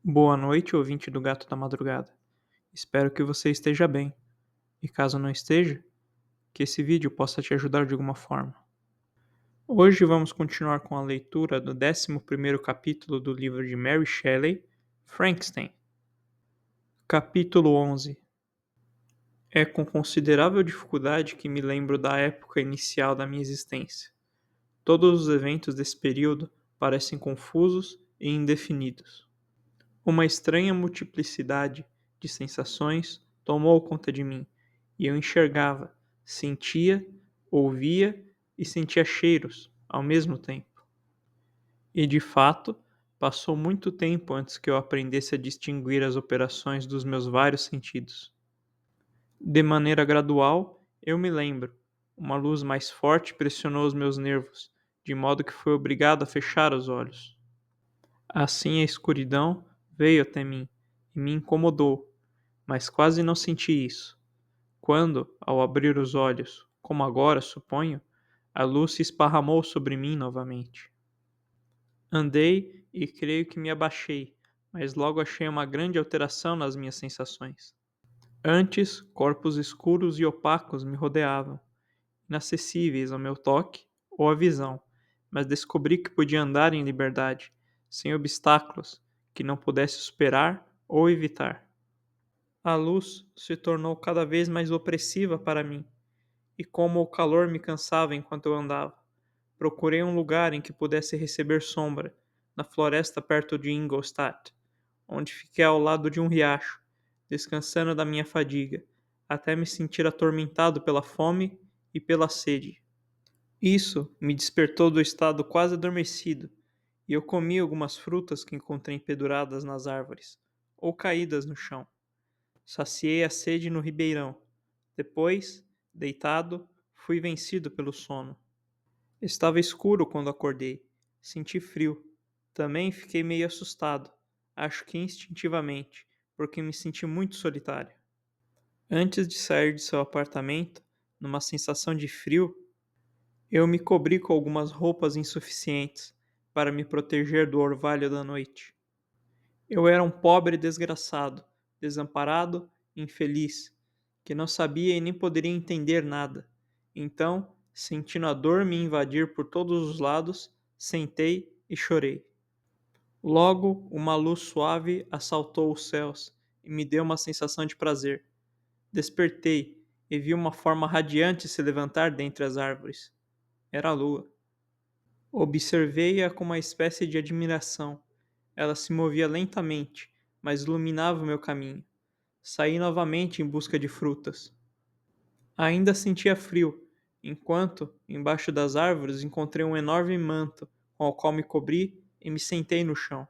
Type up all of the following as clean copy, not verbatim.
Boa noite, ouvinte do Gato da Madrugada. Espero que você esteja bem. E caso não esteja, que esse vídeo possa te ajudar de alguma forma. Hoje vamos continuar com a leitura do 11º capítulo do livro de Mary Shelley, Frankenstein. Capítulo 11. É com considerável dificuldade que me lembro da época inicial da minha existência. Todos os eventos desse período parecem confusos e indefinidos. Uma estranha multiplicidade de sensações tomou conta de mim, e eu enxergava, sentia, ouvia e sentia cheiros ao mesmo tempo. E de fato, passou muito tempo antes que eu aprendesse a distinguir as operações dos meus vários sentidos. De maneira gradual, eu me lembro, uma luz mais forte pressionou os meus nervos, de modo que fui obrigado a fechar os olhos. Assim a escuridão veio até mim e me incomodou, mas quase não senti isso. Quando, ao abrir os olhos, como agora suponho, a luz se esparramou sobre mim novamente. Andei e creio que me abaixei, mas logo achei uma grande alteração nas minhas sensações. Antes, corpos escuros e opacos me rodeavam, inacessíveis ao meu toque ou à visão, mas descobri que podia andar em liberdade, sem obstáculos que não pudesse superar ou evitar. A luz se tornou cada vez mais opressiva para mim, e como o calor me cansava enquanto eu andava, procurei um lugar em que pudesse receber sombra, na floresta perto de Ingolstadt, onde fiquei ao lado de um riacho, descansando da minha fadiga, até me sentir atormentado pela fome e pela sede. Isso me despertou do estado quase adormecido, e eu comi algumas frutas que encontrei penduradas nas árvores, ou caídas no chão. Saciei a sede no ribeirão. Depois, deitado, fui vencido pelo sono. Estava escuro quando acordei. Senti frio. Também fiquei meio assustado, acho que instintivamente, porque me senti muito solitário. Antes de sair de seu apartamento, numa sensação de frio, eu me cobri com algumas roupas insuficientes para me proteger do orvalho da noite. Eu era um pobre desgraçado, desamparado, infeliz, que não sabia e nem poderia entender nada. Então, sentindo a dor me invadir por todos os lados, sentei e chorei. Logo, uma luz suave assaltou os céus e me deu uma sensação de prazer. Despertei e vi uma forma radiante se levantar dentre as árvores. Era a lua. Observei-a com uma espécie de admiração. Ela se movia lentamente, mas iluminava o meu caminho. Saí novamente em busca de frutas. Ainda sentia frio, enquanto, embaixo das árvores, encontrei um enorme manto, com o qual me cobri e me sentei no chão.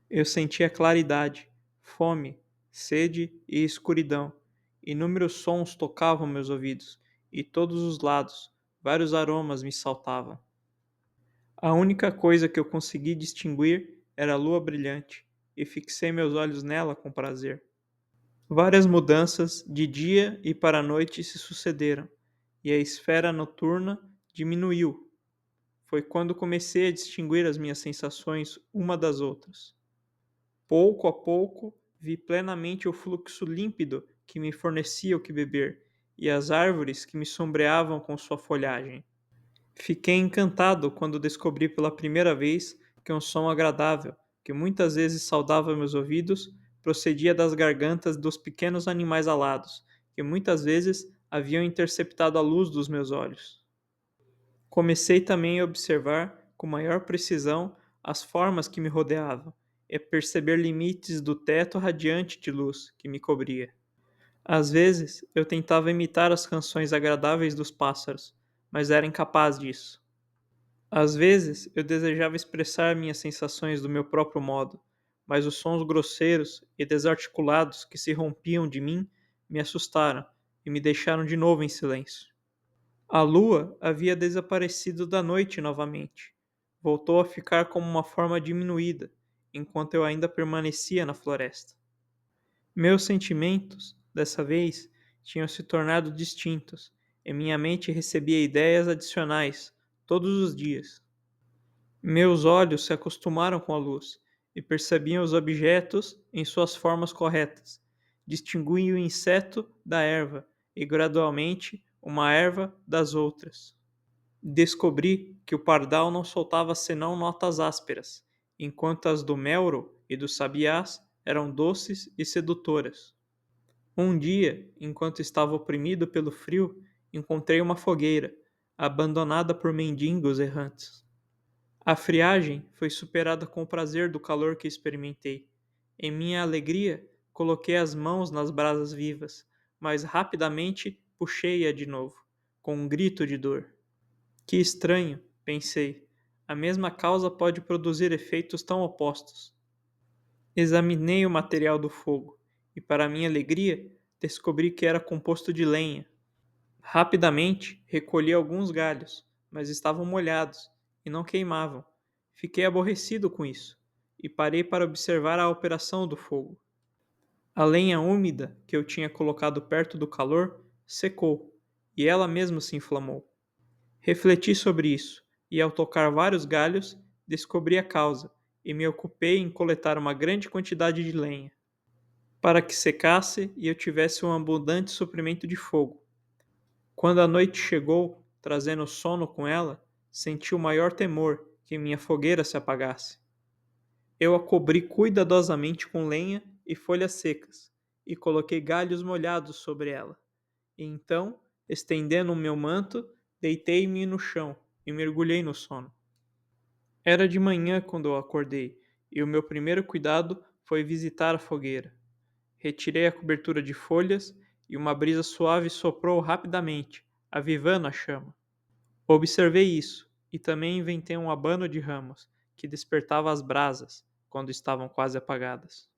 Eu sentia claridade, fome, sede e escuridão. Inúmeros sons tocavam meus ouvidos, e todos os lados, vários aromas me saltavam. A única coisa que eu consegui distinguir era a lua brilhante, e fixei meus olhos nela com prazer. Várias mudanças de dia e para a noite se sucederam, e a esfera noturna diminuiu. Foi quando comecei a distinguir as minhas sensações uma das outras. Pouco a pouco, vi plenamente o fluxo límpido que me fornecia o que beber, e as árvores que me sombreavam com sua folhagem. Fiquei encantado quando descobri pela primeira vez que um som agradável, que muitas vezes saudava meus ouvidos, procedia das gargantas dos pequenos animais alados, que muitas vezes haviam interceptado a luz dos meus olhos. Comecei também a observar com maior precisão as formas que me rodeavam e a perceber limites do teto radiante de luz que me cobria. Às vezes, eu tentava imitar as canções agradáveis dos pássaros, mas era incapaz disso. Às vezes, eu desejava expressar minhas sensações do meu próprio modo, mas os sons grosseiros e desarticulados que se rompiam de mim me assustaram e me deixaram de novo em silêncio. A lua havia desaparecido da noite novamente. Voltou a ficar como uma forma diminuída, enquanto eu ainda permanecia na floresta. Meus sentimentos, dessa vez, tinham se tornado distintos, e minha mente recebia ideias adicionais todos os dias. Meus olhos se acostumaram com a luz, e percebia os objetos em suas formas corretas. Distinguia o inseto da erva e, gradualmente, uma erva das outras. Descobri que o pardal não soltava senão notas ásperas, enquanto as do melro e dos sabiás eram doces e sedutoras. Um dia, enquanto estava oprimido pelo frio, encontrei uma fogueira, abandonada por mendigos errantes. A friagem foi superada com o prazer do calor que experimentei. Em minha alegria, coloquei as mãos nas brasas vivas, mas rapidamente puxei-a de novo, com um grito de dor. Que estranho, pensei. A mesma causa pode produzir efeitos tão opostos. Examinei o material do fogo e, para minha alegria, descobri que era composto de lenha. Rapidamente recolhi alguns galhos, mas estavam molhados e não queimavam. Fiquei aborrecido com isso e parei para observar a operação do fogo. A lenha úmida que eu tinha colocado perto do calor secou e ela mesma se inflamou. Refleti sobre isso e, ao tocar vários galhos, descobri a causa e me ocupei em coletar uma grande quantidade de lenha, para que secasse e eu tivesse um abundante suprimento de fogo. Quando a noite chegou, trazendo sono com ela, senti o maior temor que minha fogueira se apagasse. Eu a cobri cuidadosamente com lenha e folhas secas, e coloquei galhos molhados sobre ela. E então, estendendo o meu manto, deitei-me no chão e mergulhei no sono. Era de manhã quando eu acordei, e o meu primeiro cuidado foi visitar a fogueira. Retirei a cobertura de folhas e uma brisa suave soprou rapidamente, avivando a chama. Observei isso e também inventei um abano de ramos que despertava as brasas quando estavam quase apagadas.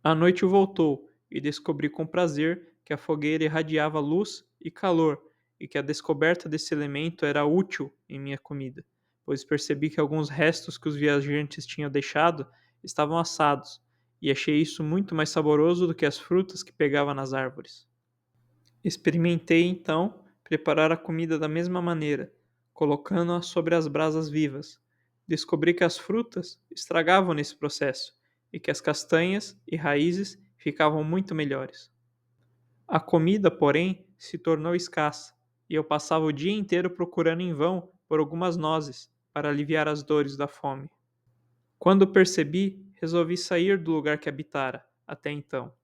A noite voltou e descobri com prazer que a fogueira irradiava luz e calor e que a descoberta desse elemento era útil em minha comida, pois percebi que alguns restos que os viajantes tinham deixado estavam assados e achei isso muito mais saboroso do que as frutas que pegava nas árvores. Experimentei então preparar a comida da mesma maneira, colocando-a sobre as brasas vivas. Descobri que as frutas estragavam nesse processo e que as castanhas e raízes ficavam muito melhores. A comida, porém, se tornou escassa e eu passava o dia inteiro procurando em vão por algumas nozes para aliviar as dores da fome. Quando percebi, resolvi sair do lugar que habitara até então,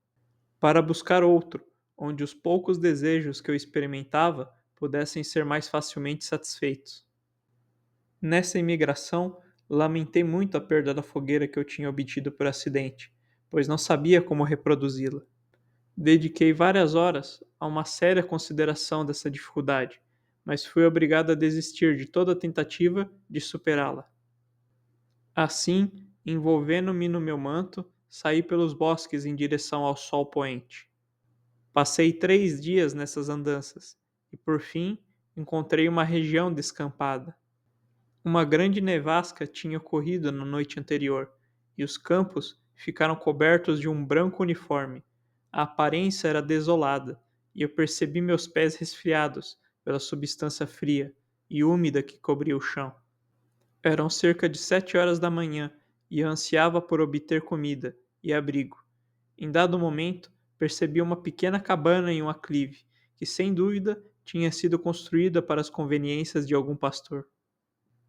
para buscar outro, onde os poucos desejos que eu experimentava pudessem ser mais facilmente satisfeitos. Nessa imigração, lamentei muito a perda da fogueira que eu tinha obtido por acidente, pois não sabia como reproduzi-la. Dediquei várias horas a uma séria consideração dessa dificuldade, mas fui obrigado a desistir de toda tentativa de superá-la. Assim, envolvendo-me no meu manto, saí pelos bosques em direção ao sol poente. Passei 3 dias nessas andanças e, por fim, encontrei uma região descampada. Uma grande nevasca tinha ocorrido na noite anterior e os campos ficaram cobertos de um branco uniforme. A aparência era desolada e eu percebi meus pés resfriados pela substância fria e úmida que cobria o chão. Eram cerca de 7 horas da manhã e eu ansiava por obter comida e abrigo. Em dado momento, percebi uma pequena cabana em um aclive, que sem dúvida tinha sido construída para as conveniências de algum pastor.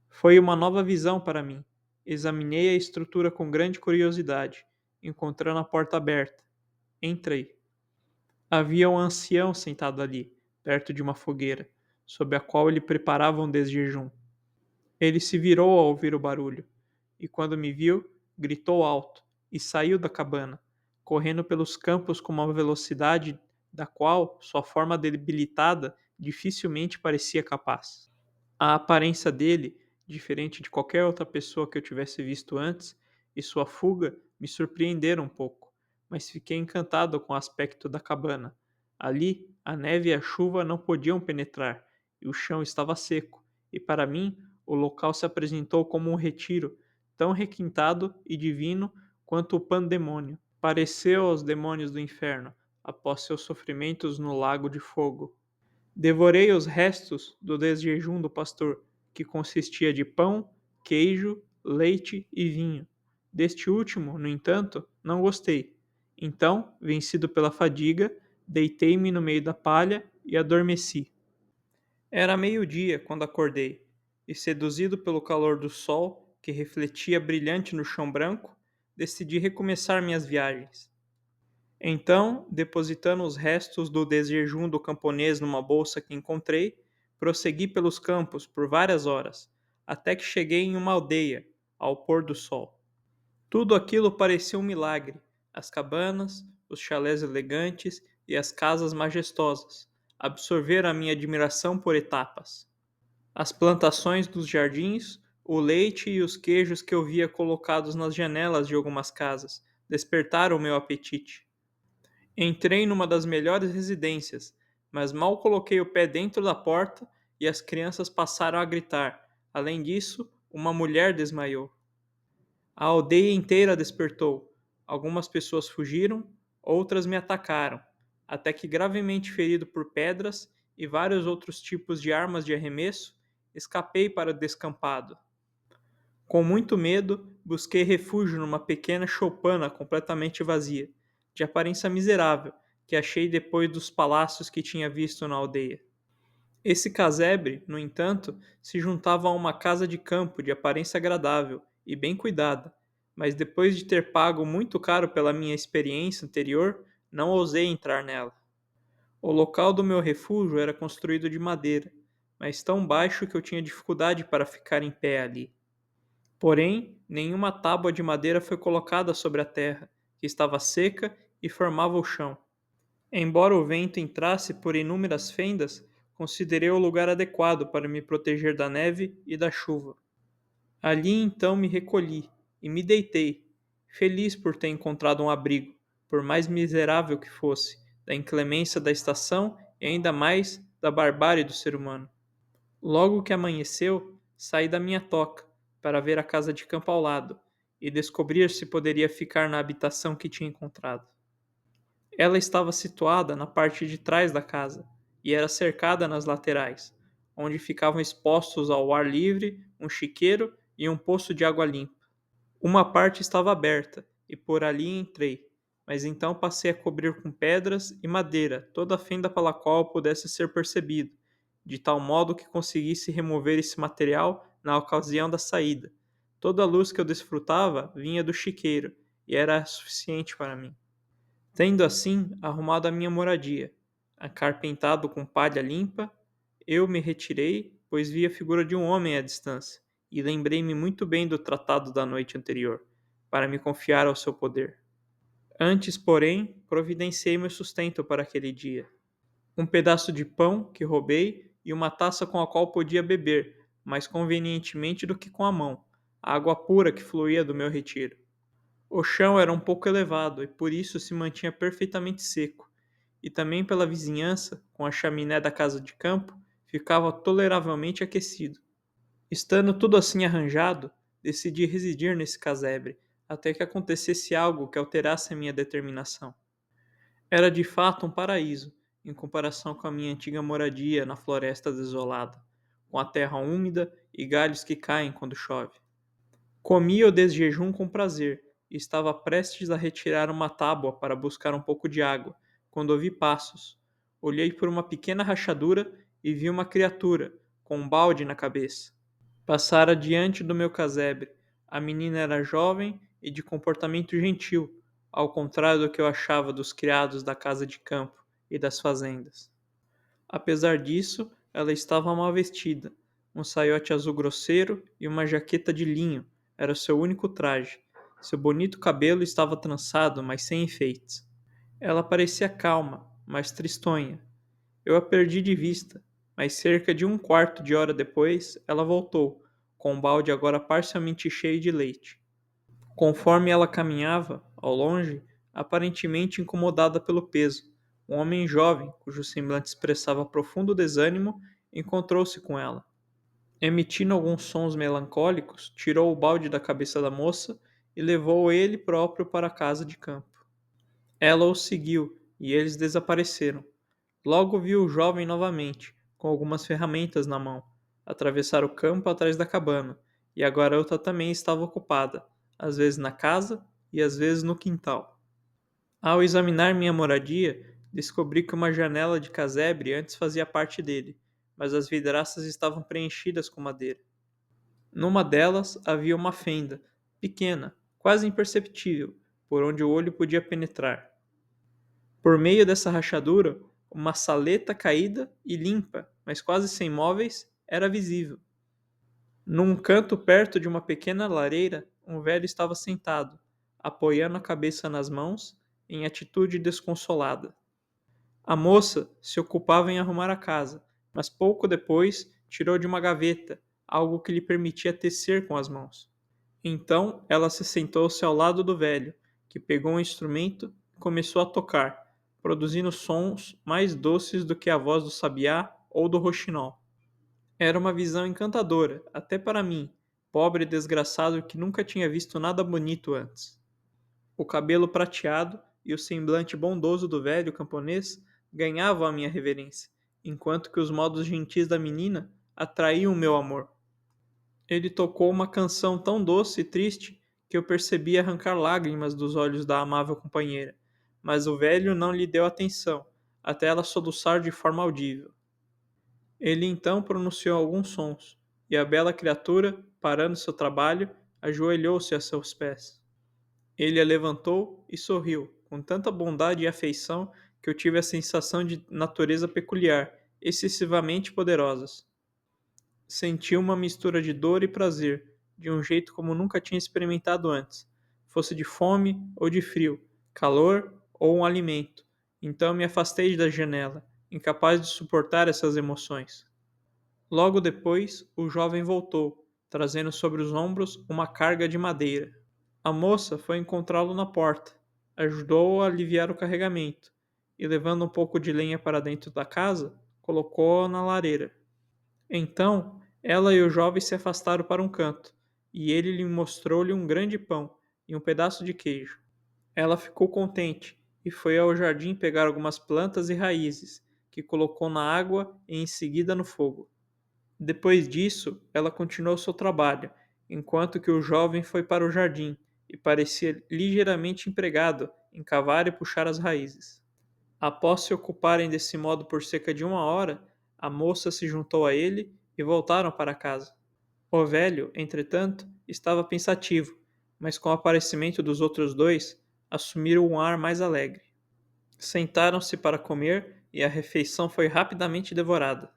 Foi uma nova visão para mim. Examinei a estrutura com grande curiosidade, encontrando a porta aberta. Entrei. Havia um ancião sentado ali, perto de uma fogueira, sob a qual ele preparava um desjejum. Ele se virou ao ouvir o barulho, e quando me viu, gritou alto e saiu da cabana, correndo pelos campos com uma velocidade da qual sua forma debilitada dificilmente parecia capaz. A aparência dele, diferente de qualquer outra pessoa que eu tivesse visto antes, e sua fuga me surpreenderam um pouco, mas fiquei encantado com o aspecto da cabana. Ali, a neve e a chuva não podiam penetrar, e o chão estava seco, e para mim, o local se apresentou como um retiro, tão requintado e divino quanto o pandemônio. Pareceu aos demônios do inferno, após seus sofrimentos no lago de fogo. Devorei os restos do desjejum do pastor, que consistia de pão, queijo, leite e vinho. Deste último, no entanto, não gostei. Então, vencido pela fadiga, deitei-me no meio da palha e adormeci. Era meio-dia quando acordei, e seduzido pelo calor do sol, que refletia brilhante no chão branco, decidi recomeçar minhas viagens. Então, depositando os restos do desjejum do camponês numa bolsa que encontrei, prossegui pelos campos por várias horas, até que cheguei em uma aldeia, ao pôr do sol. Tudo aquilo parecia um milagre: as cabanas, os chalés elegantes e as casas majestosas absorveram a minha admiração por etapas. As plantações dos jardins, o leite e os queijos que eu via colocados nas janelas de algumas casas despertaram o meu apetite. Entrei numa das melhores residências, mas mal coloquei o pé dentro da porta e as crianças passaram a gritar. Além disso, uma mulher desmaiou. A aldeia inteira despertou. Algumas pessoas fugiram, outras me atacaram, até que, gravemente ferido por pedras e vários outros tipos de armas de arremesso, escapei para o descampado. Com muito medo, busquei refúgio numa pequena choupana completamente vazia, de aparência miserável, que achei depois dos palácios que tinha visto na aldeia. Esse casebre, no entanto, se juntava a uma casa de campo de aparência agradável e bem cuidada, mas depois de ter pago muito caro pela minha experiência anterior, não ousei entrar nela. O local do meu refúgio era construído de madeira, mas tão baixo que eu tinha dificuldade para ficar em pé ali. Porém, nenhuma tábua de madeira foi colocada sobre a terra, que estava seca e formava o chão. Embora o vento entrasse por inúmeras fendas, considerei o lugar adequado para me proteger da neve e da chuva. Ali então me recolhi e me deitei, feliz por ter encontrado um abrigo, por mais miserável que fosse, da inclemência da estação e ainda mais da barbárie do ser humano. Logo que amanheceu, saí da minha toca para ver a casa de campo ao lado e descobrir se poderia ficar na habitação que tinha encontrado. Ela estava situada na parte de trás da casa e era cercada nas laterais, onde ficavam expostos ao ar livre um chiqueiro e um poço de água limpa. Uma parte estava aberta e por ali entrei, mas então passei a cobrir com pedras e madeira toda a fenda pela qual pudesse ser percebido, de tal modo que conseguisse remover esse material na ocasião da saída. Toda a luz que eu desfrutava vinha do chiqueiro e era suficiente para mim. Tendo assim arrumado a minha moradia, acarpentado com palha limpa, eu me retirei, pois vi a figura de um homem à distância, e lembrei-me muito bem do tratado da noite anterior, para me confiar ao seu poder. Antes, porém, providenciei meu sustento para aquele dia. Um pedaço de pão que roubei e uma taça com a qual podia beber, mais convenientemente do que com a mão, a água pura que fluía do meu retiro. O chão era um pouco elevado e por isso se mantinha perfeitamente seco, e também pela vizinhança, com a chaminé da casa de campo, ficava toleravelmente aquecido. Estando tudo assim arranjado, decidi residir nesse casebre, até que acontecesse algo que alterasse a minha determinação. Era de fato um paraíso, em comparação com a minha antiga moradia na floresta desolada, com a terra úmida e galhos que caem quando chove. Comia o desjejum com prazer e estava prestes a retirar uma tábua para buscar um pouco de água, quando ouvi passos. Olhei por uma pequena rachadura e vi uma criatura, com um balde na cabeça. Passara diante do meu casebre. A menina era jovem e de comportamento gentil, ao contrário do que eu achava dos criados da casa de campo e das fazendas. Apesar disso, ela estava mal vestida. Um saiote azul grosseiro e uma jaqueta de linho era o seu único traje. Seu bonito cabelo estava trançado, mas sem enfeites. Ela parecia calma, mas tristonha. Eu a perdi de vista, mas cerca de um quarto de hora depois ela voltou, com o balde agora parcialmente cheio de leite. Conforme ela caminhava, ao longe, aparentemente incomodada pelo peso, um homem jovem, cujo semblante expressava profundo desânimo, encontrou-se com ela. Emitindo alguns sons melancólicos, tirou o balde da cabeça da moça e levou ele próprio para a casa de campo. Ela o seguiu e eles desapareceram. Logo viu o jovem novamente, com algumas ferramentas na mão, atravessar o campo atrás da cabana, e a garota também estava ocupada, às vezes na casa e às vezes no quintal. Ao examinar minha moradia, descobri que uma janela de casebre antes fazia parte dele, mas as vidraças estavam preenchidas com madeira. Numa delas havia uma fenda, pequena, quase imperceptível, por onde o olho podia penetrar. Por meio dessa rachadura, uma saleta caída e limpa, mas quase sem móveis, era visível. Num canto perto de uma pequena lareira, um velho estava sentado, apoiando a cabeça nas mãos, em atitude desconsolada. A moça se ocupava em arrumar a casa, mas pouco depois tirou de uma gaveta algo que lhe permitia tecer com as mãos. Então ela se sentou-se ao lado do velho, que pegou um instrumento e começou a tocar, produzindo sons mais doces do que a voz do sabiá ou do roxinol. Era uma visão encantadora, até para mim, pobre e desgraçado que nunca tinha visto nada bonito antes. O cabelo prateado e o semblante bondoso do velho camponês ganhavam a minha reverência, enquanto que os modos gentis da menina atraíam o meu amor. Ele tocou uma canção tão doce e triste que eu percebi arrancar lágrimas dos olhos da amável companheira, mas o velho não lhe deu atenção, até ela soluçar de forma audível. Ele então pronunciou alguns sons, e a bela criatura, parando seu trabalho, ajoelhou-se a seus pés. Ele a levantou e sorriu, com tanta bondade e afeição que eu tive a sensação de natureza peculiar, excessivamente poderosas. Senti uma mistura de dor e prazer, de um jeito como nunca tinha experimentado antes, fosse de fome ou de frio, calor ou um alimento. Então me afastei da janela, incapaz de suportar essas emoções. Logo depois, o jovem voltou, trazendo sobre os ombros uma carga de madeira. A moça foi encontrá-lo na porta, ajudou-o a aliviar o carregamento e, levando um pouco de lenha para dentro da casa, colocou-a na lareira. Então, ela e o jovem se afastaram para um canto, e ele lhe mostrou-lhe um grande pão e um pedaço de queijo. Ela ficou contente e foi ao jardim pegar algumas plantas e raízes, que colocou na água e em seguida no fogo. Depois disso, ela continuou seu trabalho, enquanto que o jovem foi para o jardim e parecia ligeiramente empregado em cavar e puxar as raízes. Após se ocuparem desse modo por cerca de 1 hora, a moça se juntou a ele e voltaram para casa. O velho, entretanto, estava pensativo, mas com o aparecimento dos outros dois, assumiram um ar mais alegre. Sentaram-se para comer e a refeição foi rapidamente devorada.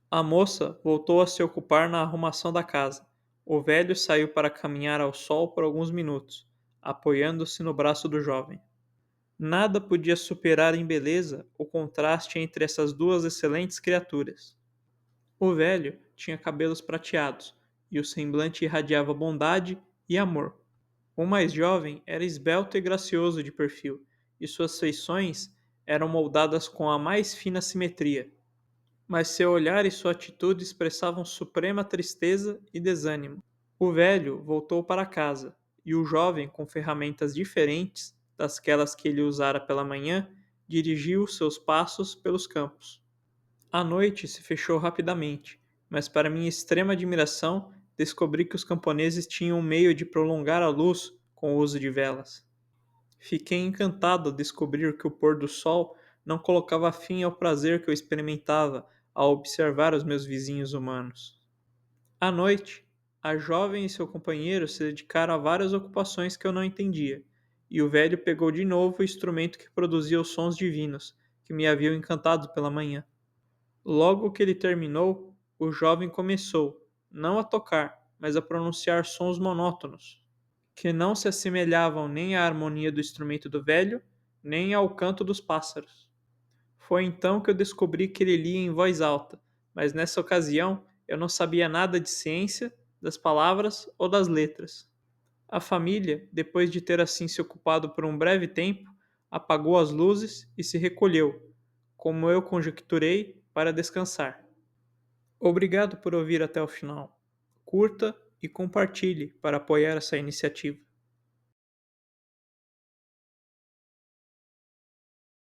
A moça voltou a se ocupar na arrumação da casa. O velho saiu para caminhar ao sol por alguns minutos, apoiando-se no braço do jovem. Nada podia superar em beleza o contraste entre essas duas excelentes criaturas. O velho tinha cabelos prateados e o semblante irradiava bondade e amor. O mais jovem era esbelto e gracioso de perfil, e suas feições eram moldadas com a mais fina simetria, mas seu olhar e sua atitude expressavam suprema tristeza e desânimo. O velho voltou para casa, e o jovem, com ferramentas diferentes dasquelas que ele usara pela manhã, dirigiu seus passos pelos campos. A noite se fechou rapidamente, mas para minha extrema admiração, descobri que os camponeses tinham um meio de prolongar a luz com o uso de velas. Fiquei encantado ao descobrir que o pôr do sol não colocava fim ao prazer que eu experimentava ao observar os meus vizinhos humanos. À noite, a jovem e seu companheiro se dedicaram a várias ocupações que eu não entendia, e o velho pegou de novo o instrumento que produzia os sons divinos, que me haviam encantado pela manhã. Logo que ele terminou, o jovem começou, não a tocar, mas a pronunciar sons monótonos, que não se assemelhavam nem à harmonia do instrumento do velho, nem ao canto dos pássaros. Foi então que eu descobri que ele lia em voz alta, mas nessa ocasião eu não sabia nada de ciência, das palavras ou das letras. A família, depois de ter assim se ocupado por um breve tempo, apagou as luzes e se recolheu, como eu conjecturei, para descansar. Obrigado por ouvir até o final. Curta e compartilhe para apoiar essa iniciativa.